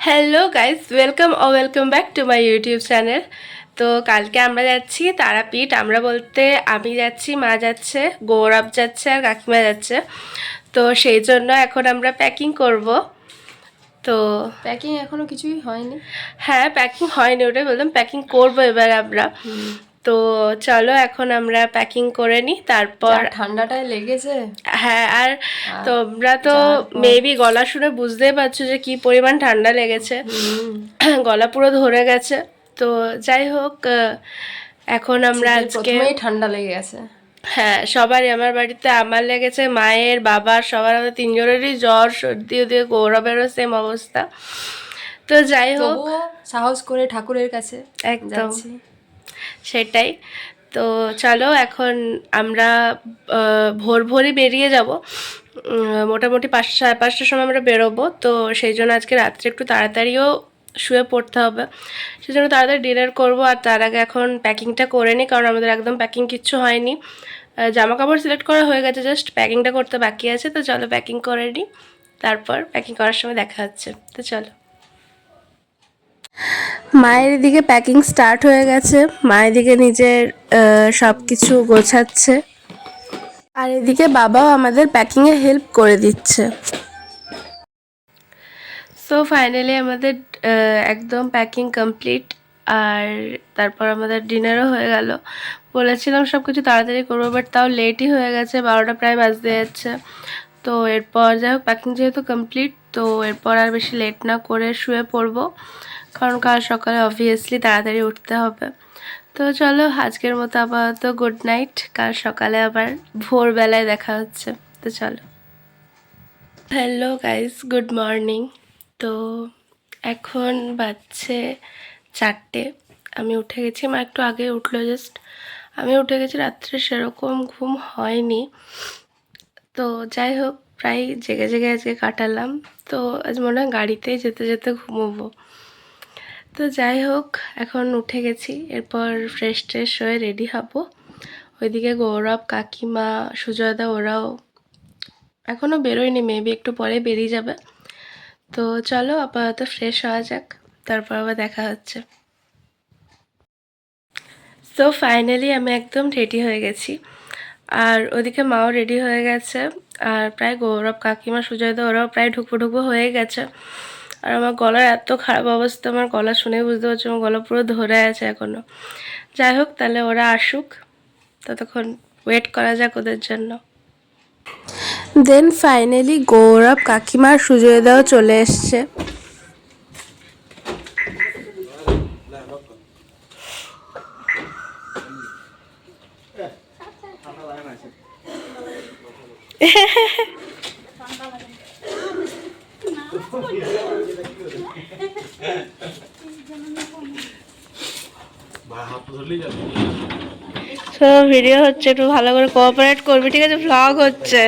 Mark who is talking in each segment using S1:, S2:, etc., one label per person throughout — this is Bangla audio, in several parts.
S1: Hello guys, welcome back to my YouTube channel. তো কালকে আমরা যাচ্ছি তারাপীঠ। আমরা বলতে আমি যাচ্ছি, মা যাচ্ছে, গৌরব যাচ্ছে আর কাকিমা যাচ্ছে। তো সেই জন্য এখন আমরা প্যাকিং করব। তো
S2: প্যাকিং এখনো কিছুই হয়নি।
S1: হ্যাঁ, প্যাকিং হয়নি, ওটাই বললাম, প্যাকিং করবো এবার আমরা। তো চলো এখন আমরা প্যাকিং করে নিই, তারপর
S2: ঠান্ডাটায় লেগেছে।
S1: হ্যাঁ, আর তোমরা তো মেবি গলা শুনে বুঝতেই পারছো যে কি পরিমাণ ঠান্ডা লেগেছে। গলা পুরো ধরে গেছে। তো যাই হোক, এখন আমরা আজকে
S2: প্রথমেই ঠান্ডা লেগে গেছে।
S1: হ্যাঁ, সবারই, আমার বাড়িতে আমার লেগেছে, মায়ের, বাবার, সবার, আমাদের তিনজনেরই জ্বর, সর্দি, ওদিকে গৌরবেরও সেম অবস্থা। তো যাই হোক,
S2: সাহস করে ঠাকুরের কাছে
S1: একদম সেটাই। তো চলো এখন আমরা ভোরই বেরিয়ে যাব। মোটামুটি 5:30 সময় আমরা বেরোবো। তো সেই জন্য আজকে রাত্রে একটু তাড়াতাড়িও শুয়ে পড়তে হবে, সেই জন্য তাড়াতাড়ি ডিনার করবো। আর তার আগে এখন প্যাকিংটা করে নিই, কারণ আমাদের একদম প্যাকিং কিচ্ছু হয়নি। জামা কাপড় সিলেক্ট করা হয়ে গেছে, জাস্ট প্যাকিংটা করতে বাকি আছে। তো চলো প্যাকিং করে নিই, তারপর প্যাকিং করার সময় দেখা হচ্ছে। তো চলো। মায়ের এদিকে প্যাকিং স্টার্ট হয়ে গেছে, মায়ের দিকে নিজের সব কিছু গোছাচ্ছে, আর এদিকে বাবাও আমাদের প্যাকিংয়ে হেল্প করে দিচ্ছে। সো ফাইনালি আমাদের একদম প্যাকিং কমপ্লিট। আর তারপর আমাদের ডিনারও হয়ে গেল। বলেছিলাম সব কিছু তাড়াতাড়ি করবো, বাট তাও লেটই হয়ে গেছে, 12টা প্রায় বাজতে যাচ্ছে। তো এরপর যাই হোক, প্যাকিং যেহেতু কমপ্লিট, তো এরপর আর বেশি লেট না করে শুয়ে পড়বো, কারণ কাল সকালে অবভিয়াসলি তাড়াতাড়ি উঠতে হবে। তো চলো আজকের মতো আপাতত গুড নাইট, কাল সকালে আবার ভোরবেলায় দেখা হচ্ছে। তো চলো। Hello guys, good morning. তো এখন বাজছে 4টে। আমি উঠে গেছি, মা একটু আগে উঠলো জাস্ট। আমি উঠে গেছি, রাত্রে সেরকম ঘুম হয়নি। তো যাই হোক, প্রায় জেগে জেগে আজকে কাটালাম। তো আজ মনে হয় গাড়িতেই যেতে যেতে ঘুমোবো। তো যাই হোক, এখন উঠে গেছি, এরপর ফ্রেশ হয়ে রেডি হব। ওইদিকে গৌরব, কাকিমা, সুজয়দা ওরাও এখনও বেরোয়নি, মেবি একটু পরে বেরিয়ে যাবে। তো চলো আপাতত ফ্রেশ হওয়া যাক, তারপর আবার দেখা হচ্ছে। সো ফাইনালি আমি একদম রেডি হয়ে গেছি, আর ওদিকে মাও রেডি হয়ে গেছে। আর প্রায় গৌরব, কাকিমা, সুজয়দা ওরাও প্রায় ঢুকবো হয়ে গেছে। আর আমার গলার এত খারাপ অবস্থা, আমার গলা শুনেই বুঝতে পারছি আমার গলা পুরো ধরে আছে এখনও। যাই হোক, তাহলে ওরা আসুক, ততক্ষণ ওয়েট করা যাক ওদের জন্য। দেন ফাইনালি গৌরব, কাকিমা, সুজয়দাও চলে এসছে। ভিডিও হচ্ছে, একটু ভালো করে কোঅপারেট করবি, ঠিক আছে? ভ্লগ হচ্ছে।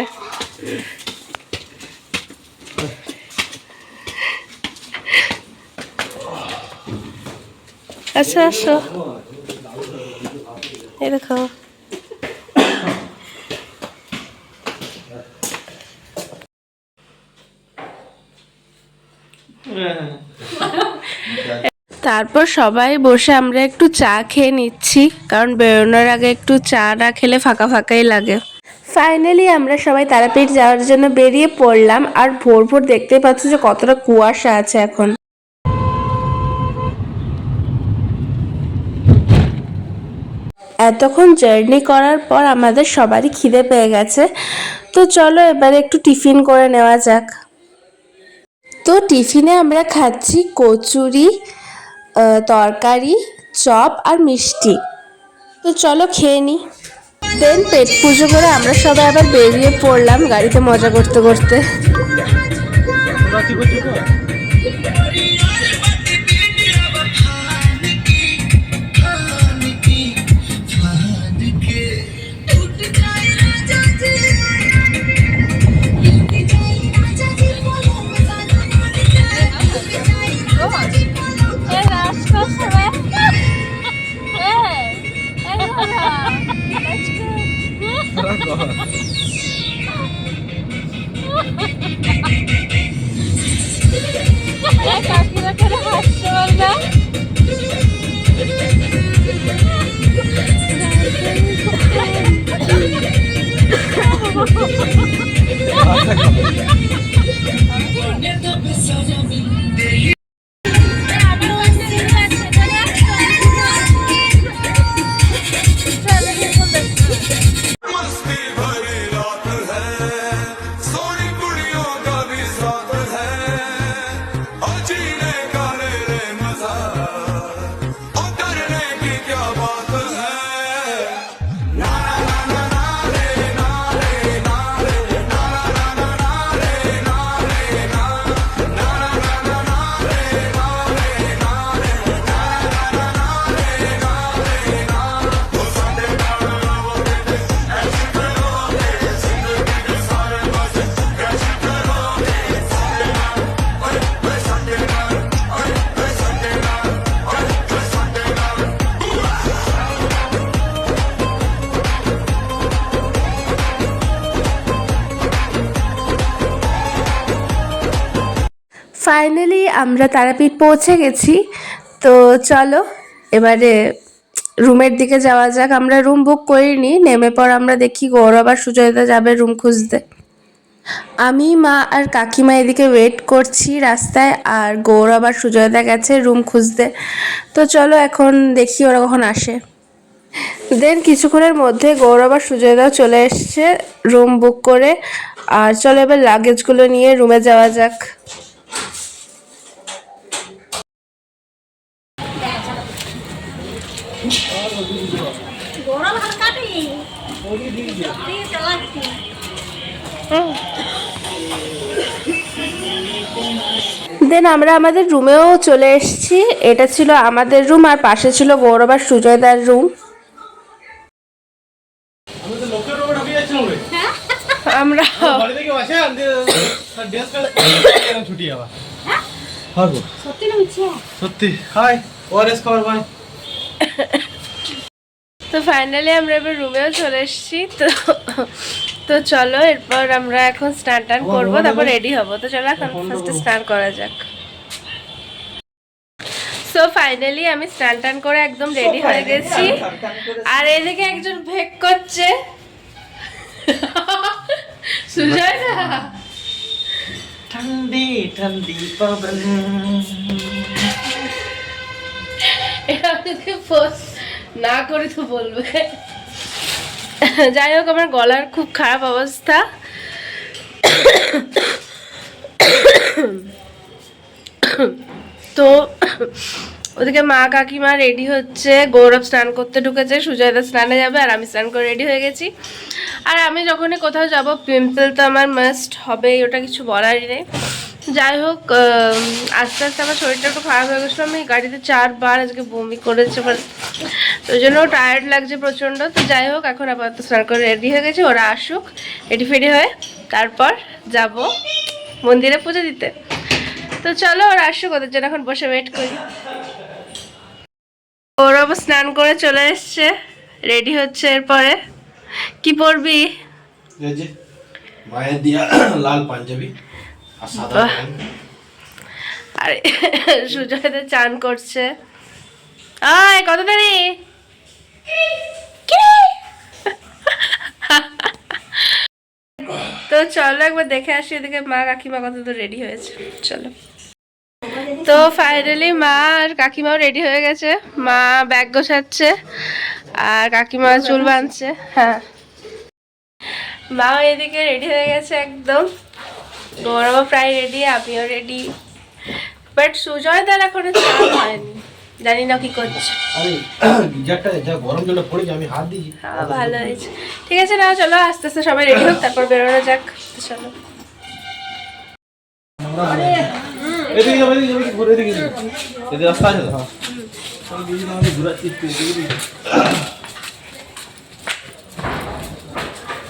S1: আচ্ছা আসো, এই দেখো। তারপর সবাই বসে আমরা একটু চা খেয়ে নিচ্ছি, কারণ বেরোনোর আগে একটু চা না খেলে ফাঁকা ফাঁকাই লাগে। ফাইনালি আমরা সবাই তারাপীঠ যাওয়ার জন্য বেরিয়ে পড়লাম। আর ভোর দেখতেই পাচ্ছ যে কতটা কুয়াশা আছে এখন। এতক্ষণ জার্নি করার পর আমাদের সবারই খিদে পেয়ে গেছে। তো চলো এবারে একটু টিফিন করে নেওয়া যাক। তো টিফিনে আমরা খাচ্ছি কচুরি, তরকারি, চপ আর মিষ্টি। তো চলো খেয়ে নিই। দেন পেট পুজো করে আমরা সবাই আবার বেরিয়ে পড়লাম গাড়িতে মজা করতে করতে। ফাইনালি আমরা তারাপীঠ পৌঁছে গেছি। তো চলো এবারে রুমের দিকে যাওয়া যাক। আমরা রুম বুক করিনি, নেমে পর আমরা দেখি গৌরব আর সুজয়দা যাবে রুম খুঁজতে। আমি, মা আর কাকিমা এদিকে ওয়েট করছি রাস্তায়, আর গৌরব আর সুজয়দা গেছে রুম খুঁজতে। তো চলো এখন দেখি ওরা কখন আসে। দেন কিছুক্ষণের মধ্যে গৌরব আর সুজয়দাও চলে এসছে রুম বুক করে। আর চলো এবার লাগেজগুলো নিয়ে রুমে যাওয়া যাক। দেন আমরা আমাদের রুমেও চলে এসেছি। এটা ছিল আমাদের রুম, আর পাশে ছিল গৌরব আর সুজয়দার রুম। আমরা তো ফাইনালি আমরা এবার রুমেও চলে এসেছি। তো চলো এরপর আমরা এখন স্নান টান করবো, তারপর রেডি হবো। তো চলো এখন ফার্স্টে স্নান করা যাক। সো ফাইনালি আমি স্নান টান করে একদম রেডি হয়ে গেছি। আর এদিকে একজন ভেক করছে, সুজয় না
S3: ठंडी ठंडी पवन
S1: এটা আমাকে পোস্ট না করে তো বলবে। যাই হোক আমার গলার খুব খারাপ অবস্থা। তো ওদিকে মা কাকিমা রেডি হচ্ছে, গৌরব স্নান করতে ঢুকেছে, সুজয়দা স্নানে যাবে, আর আমি স্নান করে রেডি হয়ে গেছি। আর আমি যখনই কোথাও যাব পিম্পল তো আমার মাস্ট হবে, ওটা কিছু বলারই নেই। যাই হোক আস্তে আস্তে আমার শরীরটা একটু খারাপ হয়ে গেছিলো। আমি গাড়িতে 4 বার আজকে বমি করেছে, তো ওই জন্য টায়ার্ড লাগছে প্রচণ্ড। তো যাই হোক এখন আপাতত স্নান করে রেডি হয়ে গেছে, ওরা আসুক রেডি ফেডি হয়ে, তারপর যাব মন্দিরে পুজো দিতে। তো চলো ওরা আসুক, ওদের জন্য এখন বসে ওয়েট করি। ওরা স্নান করে চলে এসছে, রেডি হচ্ছে। এরপরে কি পরবি?
S3: মায়ের দিয়া লাল পাঞ্জাবি আর সাদা প্যান্ট।
S1: আর সুজয়দা চান করছে। আয় কত দেরি? তো চলো একবার দেখে আসি এদিকে মা কাকিমা কত তো রেডি হয়েছে। চলো। তো ফাইনালি মা আর কাকিমাও রেডি হয়ে গেছে। মা ব্যাগ গোছাচ্ছে আর কাকিমা চুল বাঁধছে। হ্যাঁ, মাও এদিকে রেডি হয়ে গেছে একদম। গৌরবও প্রায় রেডি, আমিও রেডি। বাট সুজয়দার এখনো চান হয়নি, জানি না কি করছে।
S3: আরে গিজারটা যা গরম জলে পড়েছে, আমি হাত দিই।
S1: হ্যাঁ ভালো হয়েছে। ঠিক আছে না, চলো আস্তে আস্তে সবাই রেডি হোক, তারপর বেরোনো যাক। চলো
S3: এদিকে যাবে, এদিকে যাবে, ঘুরে এদিকে যাবে। এদিকে রাস্তা আছে তো? হ্যাঁ আমি দিদি আমাকে ঘুরাচ্ছি একটু এদিকে।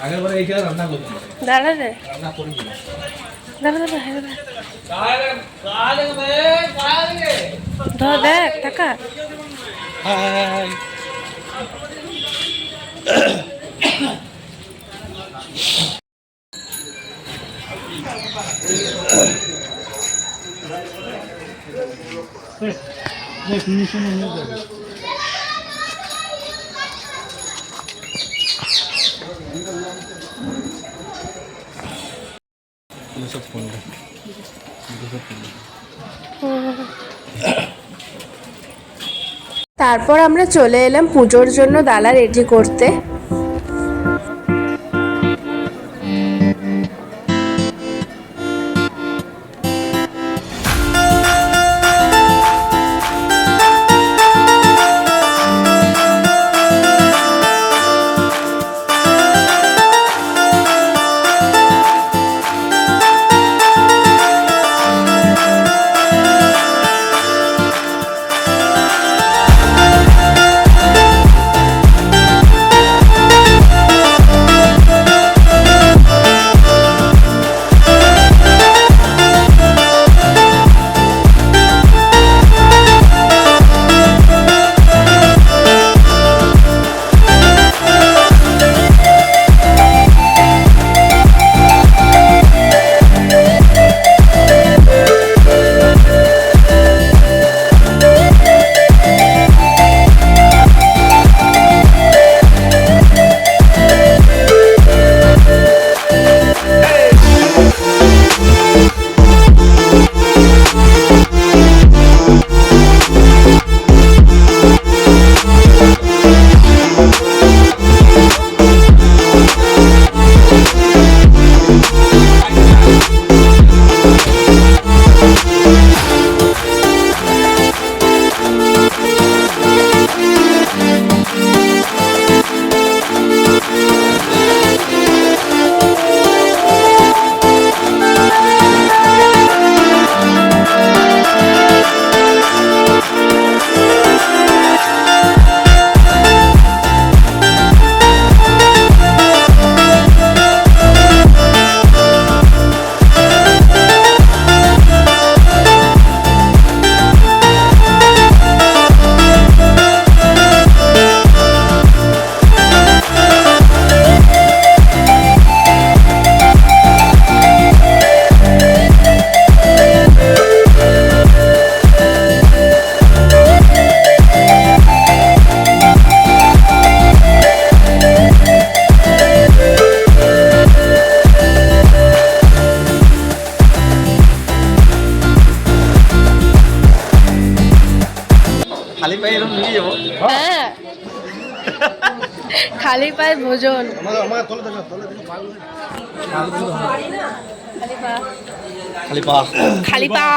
S3: আগের বারে এইখানে রান্না করতাম।
S1: দাঁড়া রে,
S3: রান্না করিনি।
S1: দাঁড়া দাঁড়া, ধর দেখ টাকা।
S3: হাই
S1: তারপর আমরা চলে এলাম পুজোর জন্য ডালা রেডি করতে।
S3: খালি পায়ে এরকম নিয়ে যাবো।
S1: হ্যাঁ খালি পায়ে ভোজন।
S3: খালি পা
S1: খালি পা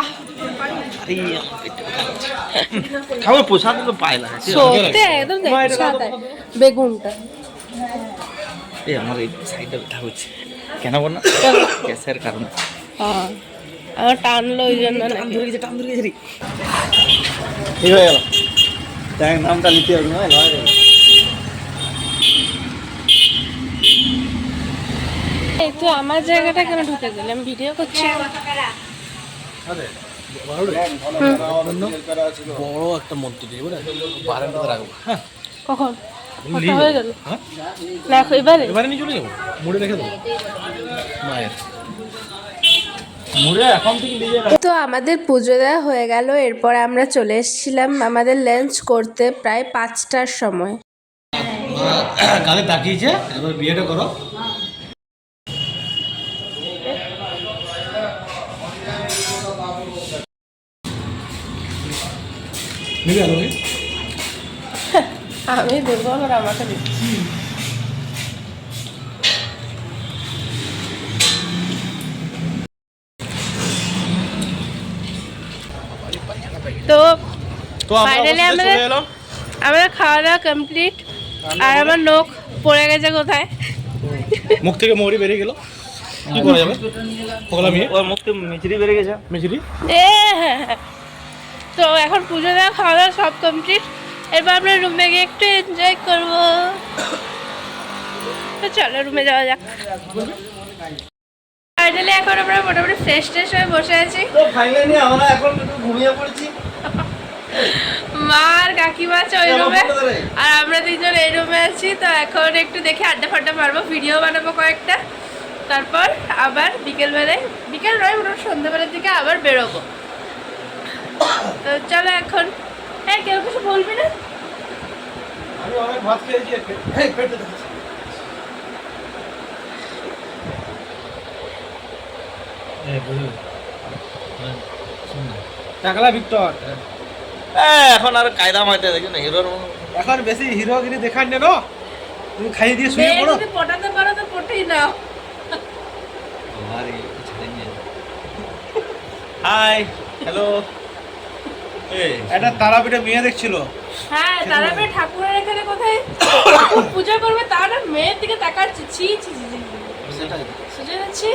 S3: খাবার পোশাক তো পায় না।
S1: সত্যি একদম সাদায় বেগুনটা।
S3: এই আমার এই সাইডটা ব্যথা হচ্ছে কেন বল না, গ্যাসের কারণে।
S1: হ্যাঁ আমার টানলো ওই জন্য
S3: টান ধরে গেছে রে। ঠিক হয়ে গেল, দেখ নামটা নিতে হবে না।
S1: এই তো আমার জায়গাটা কেন ঢুকে দিলাম, ভিডিও করছি।
S3: বড় একটা মন্ত্রী বারান্দাতে রাখবো।
S1: কখন কথা হয়ে গেল না এবারে
S3: এবারে নিয়ে চলে যাবো, মুড়ে রেখে দেবো মায়ের মুড়ে এখন থেকে নিয়ে যাবো।
S1: তো আমাদের পুজো দেওয়া হয়ে গেল, এরপর আমরা চলে এসেছিলাম আমাদের লাঞ্চ করতে প্রায় 5টার সময়।
S3: কালে তাকিয়েছে, এবার বিয়েটা করো।
S1: আমি দেবো আর আমাকে দিচ্ছি। তো ফাইনালি আমাদের খাওয়া দাওয়া কমপ্লিট। আর আমার নখ পড়ে গেছে কোথায়,
S3: মুখ থেকে মৌরি বেরিয়ে গেল, কি করা যাবে? ওগুলা মেয়ে ওর মুখ থেকে মিচড়ি বেরিয়ে গেছে, মিচড়ি।
S1: তো এখন পুজো দেওয়া খাওয়া দাওয়া সব কমপ্লিট, এরপর আমরা রুমে গিয়ে একটু এনজয় করবো। তো চলো রুমে যাওয়া যাক। ফাইনালি এখন আমরা মোটামুটি ফ্রেশ ট্রেশ হয়ে বসে আছি।
S3: তো ফাইনালি আমরা এখন একটু ঘুমিয়ে পড়েছি।
S1: মা আর কাকিমা আছে ওই রুমে, আর আমরা দুজন এই রুমে আছি। তো এখন একটু দেখে আড্ডা ফাড্ডা মারবো, ভিডিও বানাবো কয়েকটা, তারপর আবার বিকেল নয় মোটামুটি সন্ধ্যাবেলার দিকে আবার বেরোবো। তো চলো এখন, হ্যাঁ কেউ কিছু বলবি না?
S3: আমি অনেক ভাত খেয়েছি, এই পেটে দেখেছি। টাকলা ভিক্টর এখন আর কায়দা মাইতে দেখি না হিরোর, এখন বেশি হিরোগিরি দেখান না, তুমি খাইয়ে দিয়ে শুয়ে পড়ো।
S1: যদি পটাতে পারো তো পটেই নাও।
S3: হাই হ্যালো, এটা তারাপীঠে মেয়ে দেখছিল।
S1: হ্যাঁ তারাপীঠে ঠাকুরের এখানে কোথায় পূজা করবে তা না, মেয়ের দিকে তাকাচ্ছি। ছি ছি ছি সুজে যাচ্ছি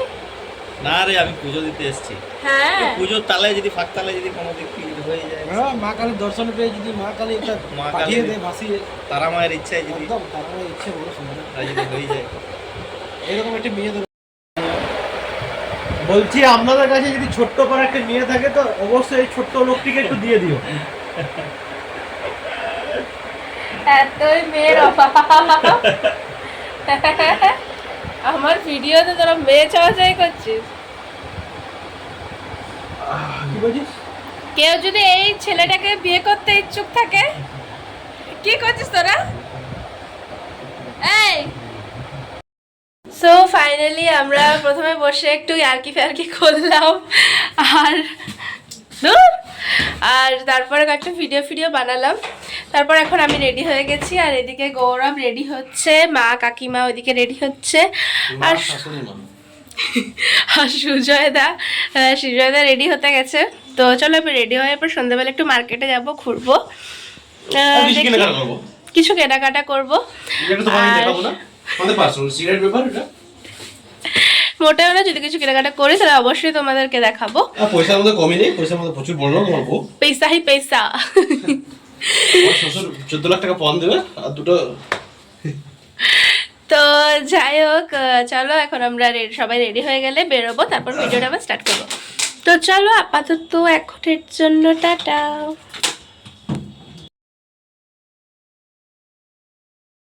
S3: না রে, আমি পুজো দিতে এসেছি।
S1: হ্যাঁ
S3: পুজোর তালে যদি ফাঁক তালে যদি কোনো দিক হয়ে যায়,
S4: মা কালীর দর্শন পেয়ে যদি মা কালী একটা
S3: মা
S4: পাঠিয়ে
S3: কালী
S4: দেয় ভাসিয়ে,
S3: তারা মায়ের ইচ্ছায় যদি
S4: একদম তার মানে ইচ্ছে বড় সুন্দর
S3: যদি হয়ে যায়,
S4: এরকম একটা মেয়ে বলছি আপনাদের কাছে যদি ছোট্ট করে একটা মেয়ে থাকে তো অবশ্যই এই ছোট্ট লোকটিকে একটু দিয়ে দিও।
S1: এতই মেয়ের অভাব আমার ভিডিওতে তোরা মেয়ে চাওয়াচাই করছিস।
S4: কি বলছিস?
S1: কেউ যদি এই ছেলেটাকে বিয়ে করতে ইচ্ছুক থাকে, কি করছিস তোরা? এই সো ফাইনালি আমরা প্রথমে বসে একটু ইয়ার্কি ফ্যার্কি করলাম, আর তারপরে একটা ভিডিও বানালাম। তারপর এখন আমি রেডি হয়ে গেছি, আর এদিকে গৌরব রেডি হচ্ছে, মা কাকিমা ওইদিকে রেডি হচ্ছে, আর সুজয়দা রেডি হতে গেছে। তো চলো আমি রেডি হয়ে পর সন্ধ্যাবেলা একটু মার্কেটে যাব, ঘুরবো, কিছু কেনাকাটা করবো। মোটেও না, যদি কিছু কেনাকাটা করি তাহলে অবশ্যই তোমাদেরকে দেখাবো।
S3: পয়সার মধ্যে কমই নেই, পয়সার মধ্যে প্রচুর বড় তোমার বউ,
S1: পয়সা হি পয়সা।
S3: শ্বশুর 14 লাখ টাকা পণ দেবে আর দুটো।
S1: তো যাই হোক, চলো এখন আমরা সবাই রেডি হয়ে গেলে বেরোবো, তারপর ভিডিওটা আবার স্টার্ট করবো। তো চলো আপাতত এখনের জন্য টাটা।